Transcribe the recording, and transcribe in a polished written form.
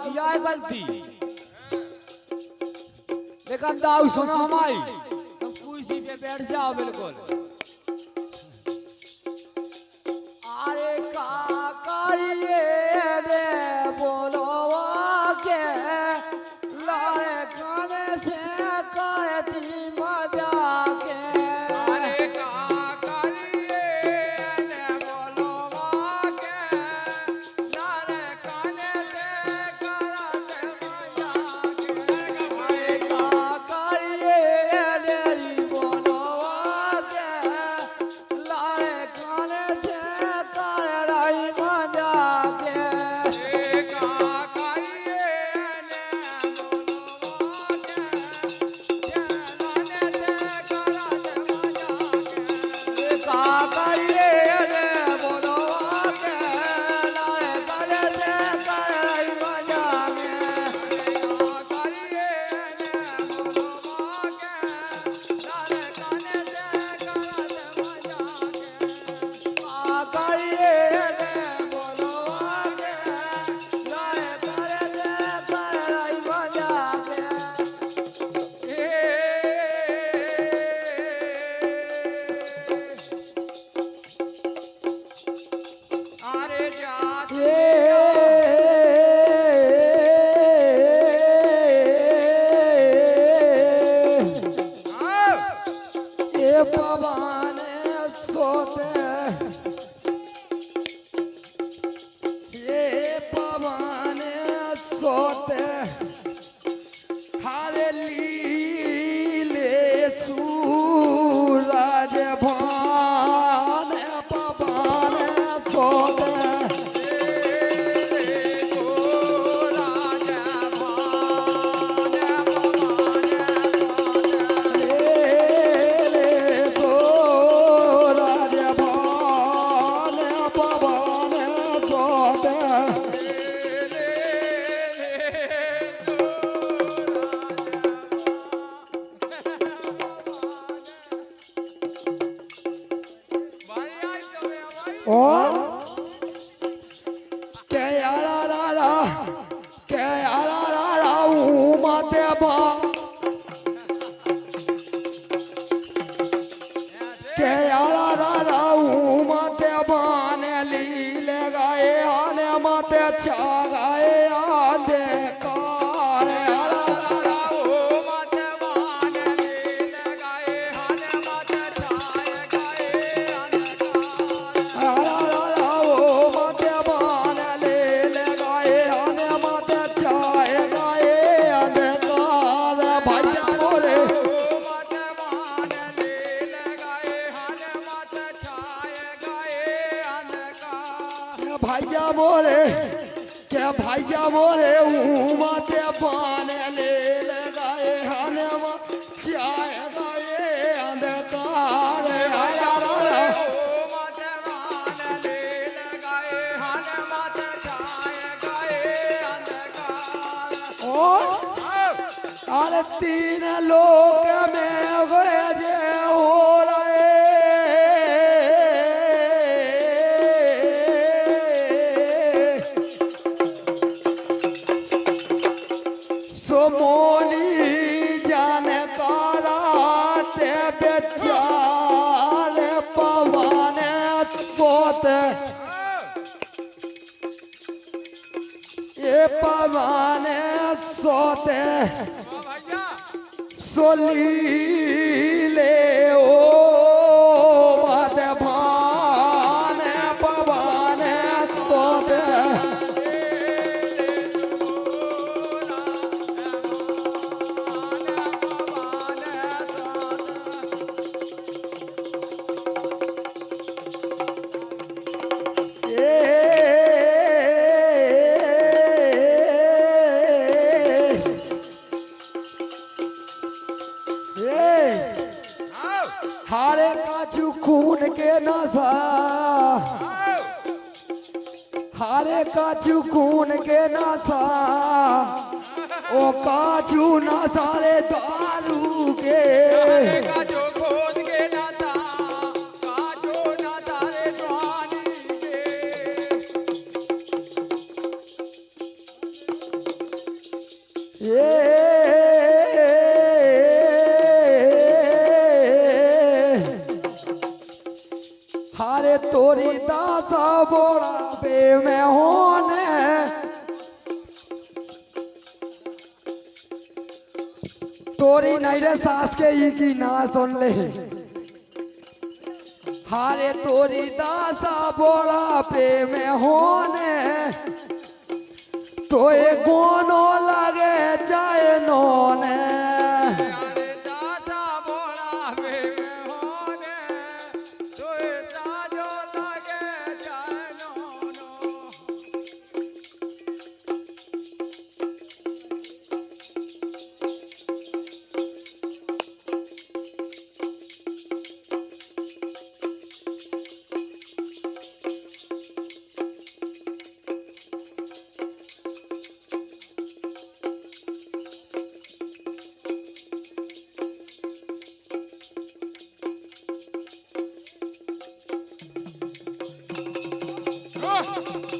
किया है गलती लेकिन दाऊ सुनो हमारी तुम कुर्सी पे बैठ जाओ बिल्कुल अरे काका ये रे बोलो के लाए खाने से कहती मजा के अरे काका ये रे बोलो के लाए खाने से कहती मजा के अरे काका ये रे बोलो के लाए खाने से कहती मजा के काका ये ने बोलो के लाने से कराई मजा के काका ये बोलो के लाए खाने से कहती मजा के काका ये बोलो के लाए खाने से कहती मजा के अरे जात ये पवन सोते ये पवन सोते हर लीले सूरज भान पवन सोते और के यारा रा के यारा रा माते बा के यारा रा माते बाने लीले गाए आने माते छा गाए आधे कार यारा रा भैया बोले क्या भैया बोले माते पाने ले लगाए हने चाय गाए अंधकार आया अरे तीन लोक में गए हो सोमोनी जानकारा ते बेचार पवन सोत ये पवन सोते सोलीले ओ मत भान पवन सोते हारे काजू खून के नशा हारे काजू खून के नशा ओ काजू नशा रे दारू के काजो खोद के नाता काजो नाता रे जवानी के हारे तोरी दासा बोला बे में होने तोरी नहीं रे सास के ई की ना सुन ले हारे तोरी दासा बोला पे में होने तो ये गोनो लगे जाए नोने अरे दादा बोला बे होने तोए ताजो लगे जानो नो Oh!